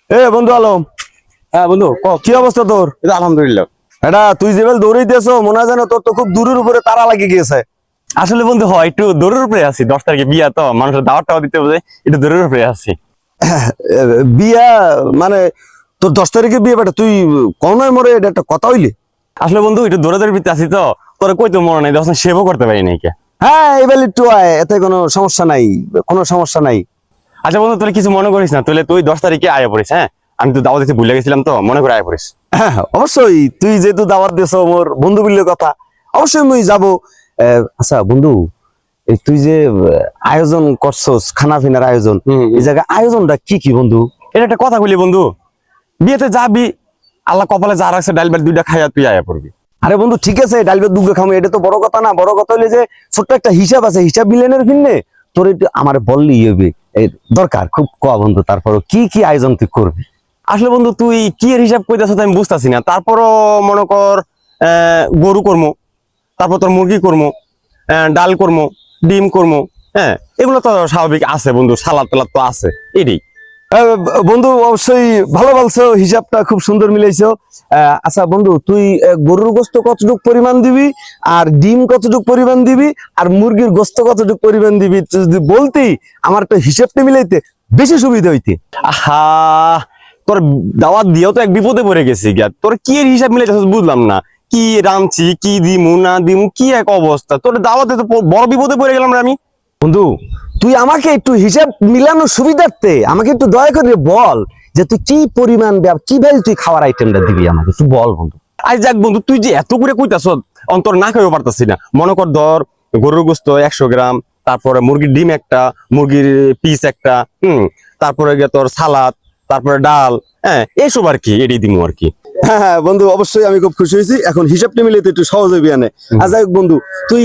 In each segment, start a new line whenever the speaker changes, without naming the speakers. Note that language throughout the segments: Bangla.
এ বন্ধু আলম,
হ্যাঁ বন্ধু
কি অবস্থা তোর?
আলহামদুলিল্লাহ।
এটা তুই যেভাবে দৌড়াইতেছ মনে হয় যেন তোর তো খুব দূরের উপরে তারা লাগিয়ে গিয়েছে।
আসলে বন্ধু হয় একটু দূরের উপরে আছি, 10 তারিখে বিয়া তো মানুষের দাওয়াতটাও দিতে হবে, একটু দূরের উপরে আছি।
বিয়া মানে তোর 10 তারিখে বিয়ে বেটা, তুই কনয় মরে এটা একটা কথা হইলে?
আসলে বন্ধু একটু দৌড়াদৌড়ির ভিতরে আছি তো, তোরা কইতে মনে নাই, তখন সেভও করতে পারি নাই কে।
হ্যাঁ এবার একটু আয়, এতে কোনো সমস্যা নাই, কোনো সমস্যা নাই।
আচ্ছা বন্ধু তুই কিছু মনে করিস না, তুই 10 তারিখে আয়া পড়িস। হ্যাঁ আমি তো দাওয়াত দিতে ভুলে গেছিলাম, তো মনে করে আয়া পড়িস।
হ্যাঁ অবশ্যই, তুই যেহেতু দাওয়াত দিয়েছ মোর বন্ধু বললে কথা, অবশ্যই মুই যাবো। আচ্ছা বন্ধু, এই তুই যে আয়োজন করছস, খানা পিনার আয়োজন, এই জায়গায় আয়োজনটা কি কি বন্ধু?
এটা একটা কথা বলি বন্ধু, বিয়েতে যাবি, আল্লাহ কপালে যা রাখছে ডাল ভাত দুইটা খাইয়া তুই আয়া পড়বি।
আরে বন্ধু ঠিক আছে, ডাল ভাত দুগে খামো, এটা তো বড় কথা না। বড় কথা হইলে যে ছোট্ট একটা হিসাব আছে, হিসাব মিলানোর ফিরনে তোর একটু আমার বললেই হবে। এই দরকার খুব বন্ধু, তারপরও কি কি আয়োজন তুই করবি?
আসলে বন্ধু তুই কি এর হিসাব কইতাছ আমি বুঝতাছি না। তারপরও মনে কর গরু কর্ম, তারপর তোর মুরগি কর্ম, ডাল কর্ম, ডিম কর্ম। হ্যাঁ এগুলো তো স্বাভাবিক আছে বন্ধু, সালাদ টালাদ তো আছে এটাই।
বন্ধু অবশ্যই ভালো বলছো, হিসাবটা খুব সুন্দর মিলাইছো। আচ্ছা বন্ধু, তুই গরুর গোস্ত কতটুক পরিমাণ দিবি, আর ডিম কতটুক পরিমাণ দিবি, আর মুরগির গোস্ত কতটুক পরিমাণ দিবি, তুই যদি বলতি আমার তো হিসাবটা মিলাইতে বেশি সুবিধা হইতে।
আহা, তোর দাওয়াত দিয়েও তো এক বিপদে পড়ে গেছি গিয়া। তোর কি এর হিসাব মিলাইতেছিস বুঝলাম না, কি রাঁধছি, কি দিমু না দিমু, কি এক অবস্থা। তোর দাওয়াতে তো বড় বিপদে পড়ে গেলাম রে আমি।
বন্ধু তুই আমাকে একটু হিসাব মিলানোর সুবিধার্থে আমাকে একটু দয়া করে বল যে তুই কি পরিমাণ কিভাবে তুই খাওয়ার আইটেমটা দিবি, আমাকে একটু বল বন্ধু।
আই যাক বন্ধু, তুই যে এত করে কইতাছ অন্তর না খাইও পারতাছি না। মনে কর ধর গরুর গোস্ত 100 গ্রাম, তারপরে মুরগির ডিম একটা, মুরগির পিস একটা, তারপরে গিয়ে তোর সালাদ, তারপরে ডাল, হ্যাঁ এসব আর কি, এটাই দিমু আর কি।
হ্যাঁ হ্যাঁ বন্ধু, অবশ্যই আমি খুব খুশি হয়েছি। এখন হিসাবটা মিলাতে একটু সহজ হবে আনে। আর যাই হোক বন্ধু, তুই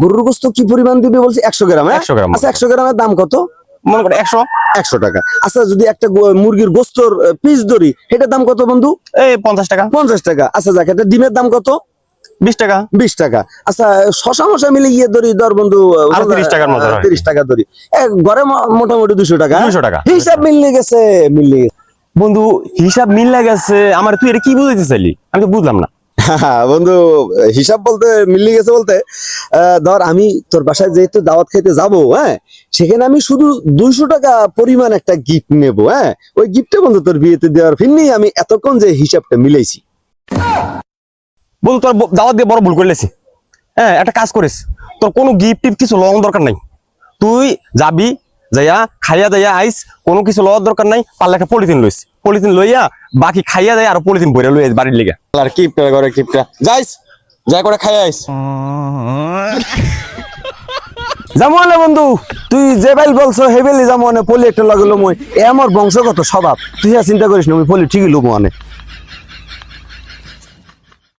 গরুর গোস্ত কি পরিমাণ দিবি বলছি? 100 গ্রাম।
100 গ্রাম।
আচ্ছা 100 গ্রামের দাম কত?
মনে কর
100 টাকা। আচ্ছা যদি একটা মুরগির গোস্তর পিস ধরি, এটার দাম কত বন্ধু?
এই 50 টাকা।
50 টাকা। আচ্ছা যাক, এটা ডিমের দাম কত?
20 টাকা।
20 টাকা। আচ্ছা শশা মশা মিলে গিয়ে ধর বন্ধু
আর 30 টাকার মতো হয়।
30 টাকা ধরি। ঘরে মোটামুটি 200 টাকা।
200 টাকা
হিসাব মিললে গেছে, মিললে গেছে।
বন্ধু হিসাব মিল গেছে আমার, তুই এটা কি বুঝাইতে চাইলি আমি তো বুঝলাম না।
বন্ধু হিসাব বলতে মিলিয়ে গেছে বলতে, ধর আমি তোর বাসায় যেহেতু দাওয়াত খাইতে যাব, হ্যাঁ সেখানে আমি শুধু 200 টাকা পরিমাণ একটা গিফট নেব। হ্যাঁ ওই গিফটটা বন্ধু তোর বিয়েতে দেওয়ার ফিরনি আমি এতক্ষণ যে হিসাবটা মিলাইছি।
বন্ধু তোর দাওয়াত দিয়ে বড় ভুল করলেছি। হ্যাঁ একটা কাজ করিস, তোর কোনো গিফট টিফট কিছু লওয়ার দরকার নাই। তুই যাবি, যাইয়া খাইয়া যাইয়া আইস, কোনো কিছু লওয়ার দরকার নাই। পারলে একটা পলিথিন লইস, পলিথিন লইয়া বাকি খাইয়া যায় আর পলিথিন ভরে লই বাড়ির লেগে। আর কিপটা করে কিপটা যাইস, যাই করে খাইয়া আইস।
যেমন বন্ধু তুই যে বেল বলছো হে বেলি যেমন পলি একটা লাগলো, মই এ আমার বংশগত স্বভাব, তুই আর চিন্তা করিস না, আমি পলি ঠিকই লুবো মানে।